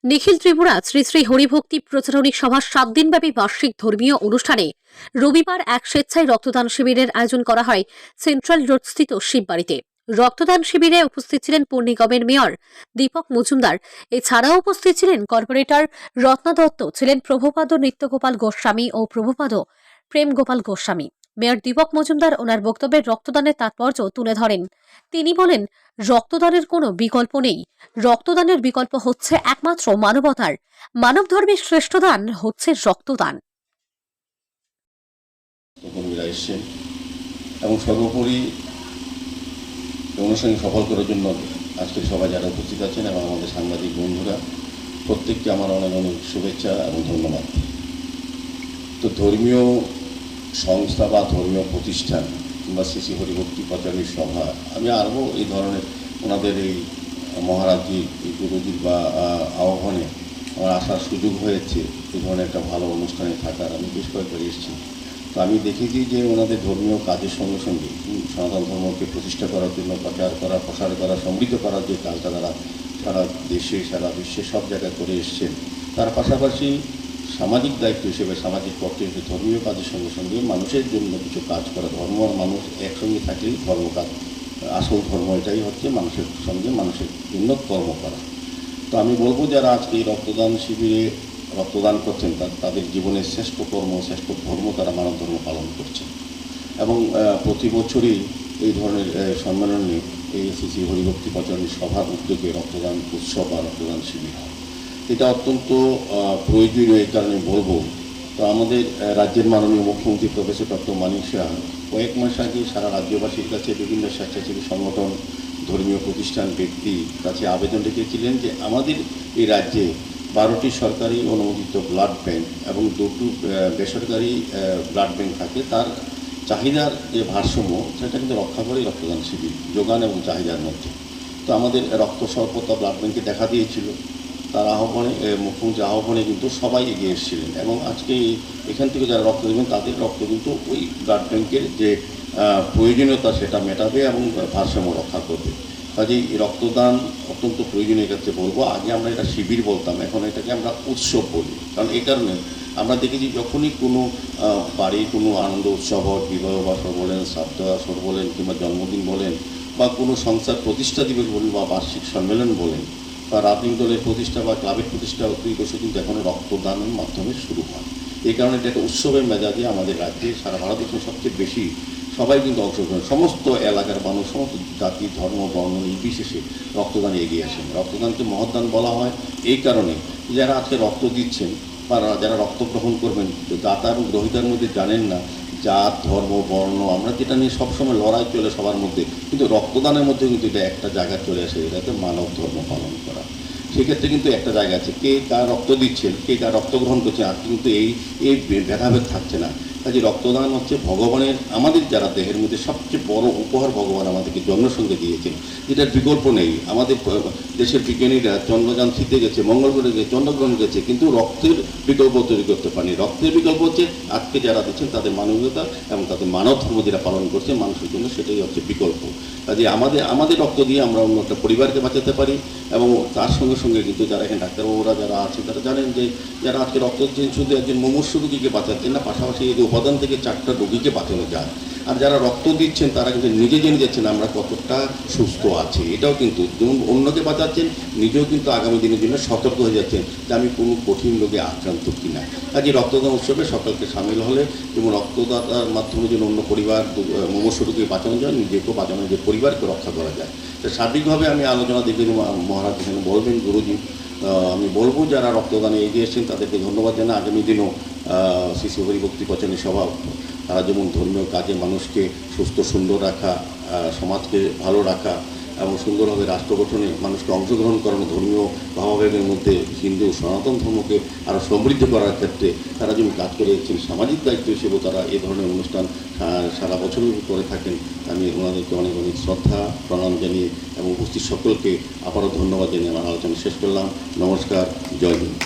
নিখিল ত্রিপুরা শ্রী শ্রী হরিভক্তি প্রচারণী সভার 7 দিনব্যাপী বার্ষিক ধর্মীয় অনুষ্ঠানে রবিবার এক স্বেচ্ছায় রক্তদান শিবিরের আয়োজন করা হয় সেন্ট্রাল রোড স্থিত শিববাড়িতে। রক্তদান শিবিরে উপস্থিত ছিলেন পৌর নিগমের মেয়র দীপক মজুমদার। এছাড়াও উপস্থিত ছিলেন কর্পোরেটর রত্না দত্ত, ছিলেন প্রভুপাদ নিত্যগোপাল গোস্বামী ও প্রভুপাদ প্রেম গোপাল গোস্বামী। মেয়র দীপক মজুমদার ওনার বক্তব্যে রক্তদানের তাৎপর্য তুলে ধরেন। তিনি বলেন, রক্তদানের কোনো বিকল্প নেই। রক্তদানের বিকল্প হচ্ছে একমাত্র মানবতার। মানব ধর্মের শ্রেষ্ঠ দান হচ্ছে রক্তদান। এবং সর্বোপরি অনুষ্ঠানকে সফল করার জন্য আজকের সবাই যারা উপস্থিত আছেন এবং আমাদের সাংবাদিক বন্ধুরা প্রত্যেককে আমার অনেক অনেক শুভেচ্ছা এবং ধন্যবাদ। তো ধর্মীয় সংস্থা বা ধর্মীয় প্রতিষ্ঠান কিংবা শ্রী শ্রী হরিভক্তি প্রচারণী সভা, আমি আরও এই ধরনের ওনাদের এই মহারাজজির এই গুরুজির বা আহ্বানে আমার আসার সুযোগ হয়েছে এই ধরনের একটা ভালো অনুষ্ঠানে থাকার। আমি বেশ কয়েকবার এসেছি। তো আমি দেখেছি যে ওনাদের ধর্মীয় কাজের সঙ্গে সঙ্গে সনাতন ধর্মকে প্রতিষ্ঠা করার জন্য প্রচার করা, প্রসার করা, সমৃদ্ধ করার যে কাজটা তারা সারা দেশে সারা বিশ্বে সব জায়গায় করে এসছেন, তার পাশাপাশি সামাজিক দায়িত্ব হিসেবে, সামাজিক পক্ষে হিসেবে ধর্মীয় কাজের সঙ্গে সঙ্গে মানুষের জন্য কিছু কাজ করা। ধর্ম আর মানুষ একসঙ্গে থাকলেই ধর্ম কাজ, আসল ধর্ম এটাই হচ্ছে মানুষের সঙ্গে মানুষের জন্য কর্ম করা। তো আমি বলবো যারা আজকে এই রক্তদান শিবিরে রক্তদান করছেন তাদের জীবনের শ্রেষ্ঠ কর্ম, শ্রেষ্ঠ ধর্ম তারা মানব ধর্ম পালন করছেন। এবং প্রতি বছরই এই ধরনের সম্মেলনে এই শ্রী শ্রী হরিভক্তি প্রচারণী সভার উদ্যোগে রক্তদান উৎসব বা রক্তদান শিবির হয়। এটা অত্যন্ত প্রয়োজনীয়, এই কারণে বলবো। তো আমাদের রাজ্যের মাননীয় মুখ্যমন্ত্রী প্রফেসর ডক্টর মানিক শাহ কয়েক মাস আগে সারা রাজ্যবাসীর কাছে বিভিন্ন স্বেচ্ছাসেবী সংগঠন, ধর্মীয় প্রতিষ্ঠান, ব্যক্তির কাছে আবেদন রেখেছিলেন যে আমাদের এই রাজ্যে 12টি সরকারি অনুমোদিত ব্লাড ব্যাংক এবং 2টি বেসরকারি ব্লাড ব্যাংক থাকে। তার চাহিদার যে ভারসাম্য সেটা কিন্তু রক্ষা করে রক্তদান শিবির, যোগান এবং চাহিদার মধ্যে। তো আমাদের রক্ত স্বল্পতা ব্লাড ব্যাংকে দেখা দিয়েছিল। তার আহ্বানে, মুখ্যমন্ত্রীর আহ্বানে কিন্তু সবাই এগিয়ে এসেছিলেন এবং আজকে এখান থেকে যারা রক্ত দেবেন তাদের রক্ত কিন্তু ওই ব্লাড ব্যাংকের যে প্রয়োজনীয়তা সেটা মেটাবে এবং ভারসাম্য রক্ষা করবে। কাজেই রক্তদান অত্যন্ত প্রয়োজনীয় ক্ষেত্রে বলবো। আগে আমরা এটা শিবির বলতাম, এখন এটাকে আমরা উৎসব বলি। কারণ এই কারণে আমরা দেখেছি যখনই কোনো বাড়ির কোনো আনন্দ উৎসব হয়, বিবাহ বাসর বলেন, শ্রাদ্ধ আসর বলেন, কিংবা জন্মদিন বলেন, বা কোনো সংস্থার প্রতিষ্ঠা দিবস বলেন, বা বার্ষিক সম্মেলন বলেন, বা রাজনৈতিক দলের প্রতিষ্ঠা বা ক্লাবের প্রতিষ্ঠা দিবসে কিন্তু এখন রক্তদানের মাধ্যমে শুরু হয়। এই কারণে এটা একটা উৎসবের মেজাজে আমাদের রাজ্যে সারা ভারতবর্ষে সবচেয়ে বেশি সবাই কিন্তু অংশগ্রহণ, সমস্ত এলাকার মানুষ, সমস্ত জাতি, ধর্ম, বর্ণ নির্বিশেষে রক্তদানে এগিয়ে আসেন। রক্তদানকে মহৎদান বলা হয় এই কারণে যারা আজকে রক্ত দিচ্ছেন বা যারা রক্ত গ্রহণ করবেন, দাতা এবং গ্রহীতার মধ্যে জানেন না জাত, ধর্ম, বর্ণ, আমরা যেটা নিয়ে সবসময় লড়াই চলে সবার মধ্যে, কিন্তু রক্তদানের মধ্যে কিন্তু এটা একটা জায়গায় চলে আসে, এটাকে মানব ধর্ম পালন করা। সেক্ষেত্রে কিন্তু একটা জায়গা আছে, কে কার রক্ত দিচ্ছেন, কে কার রক্ত গ্রহণ করছেন, আর কিন্তু এই ভেদাভেদ থাকছে না। কাজে রক্তদান হচ্ছে ভগবানের, আমাদের যারা দেহের মধ্যে সবচেয়ে বড় উপহার ভগবান আমাদেরকে জন্মের সঙ্গে দিয়েছেন, যেটার বিকল্প নেই। আমাদের দেশের বিজ্ঞানীরা চন্দ্রযান 3-তে গেছে, মঙ্গল গ্রহে গেছে, চন্দ্রগ্রহণ গেছে, কিন্তু রক্তের বিকল্প তৈরি করতে পারেনি। রক্তের বিকল্প হচ্ছে আজকে যারা দিচ্ছেন তাদের মানবীয়তা এবং তাদের মানব ধর্ম যেটা পালন করছে মানুষের জন্য, সেটাই হচ্ছে বিকল্প। কাজে আমাদের রক্ত দিয়ে আমরা অন্য একটা পরিবারকে বাঁচাতে পারি। এবং তার সঙ্গে সঙ্গে কিন্তু যারা এখানে ডাক্তারবাবুরা যারা আছেন তারা জানেন যে যারা আজকে রক্ত দিচ্ছেন শুধু একজন মুমূর্ষু রোগীকে বাঁচাচ্ছেন না, পাশাপাশি এই উপাদান থেকে 4টা রোগীকে বাঁচানো যায়। আর যারা রক্ত দিচ্ছেন তারা কিন্তু নিজে জেনে যাচ্ছেন আমরা কতটা সুস্থ আছি। এটাও কিন্তু যেমন অন্যকে বাঁচাচ্ছেন, নিজেও কিন্তু আগামী দিনের জন্য সতর্ক হয়ে যাচ্ছেন যে আমি কোনো কঠিন রোগে আক্রান্ত কিনা। কাজে রক্তদান উৎসবে সকলকে সামিল হলে এবং রক্তদাতার মাধ্যমে যেন অন্য পরিবার মুমূর্ষু রোগীকে বাঁচানো যায়, নিজেকেও বাঁচানো যায়, পরিবারকে রক্ষা করা যায়। তো সার্বিকভাবে আমি আলোচনা দেখে মহারাজ এখানে বলবেন, গুরুজি আমি বলবো যারা রক্তদানে এগিয়ে এসেছেন তাদেরকে ধন্যবাদ জানাই। আগামী দিনও শ্রী শ্রী হরিভক্তি প্রচারণী সভা তারা যেমন ধর্মীয় কাজে মানুষকে সুস্থ সুন্দর রাখা, সমাজকে ভালো রাখা এবং সুন্দরভাবে রাষ্ট্র গঠনে মানুষকে অংশগ্রহণ করানো, ধর্মীয় ভাবাবেগের মধ্যে হিন্দু সনাতন ধর্মকে আরও সমৃদ্ধ করার ক্ষেত্রে তারা যেমন কাজ করে যাচ্ছেন, সামাজিক দায়িত্ব হিসেবেও তারা এই ধরনের অনুষ্ঠান সারা বছরই করে থাকেন। আমি ওনাদেরকে অনেক অনেক শ্রদ্ধা প্রণাম জানিয়ে এবং উপস্থিত সকলকে আবারও ধন্যবাদ জানিয়ে আমার আলোচনা শেষ করলাম। নমস্কার, জয় হিন্দ।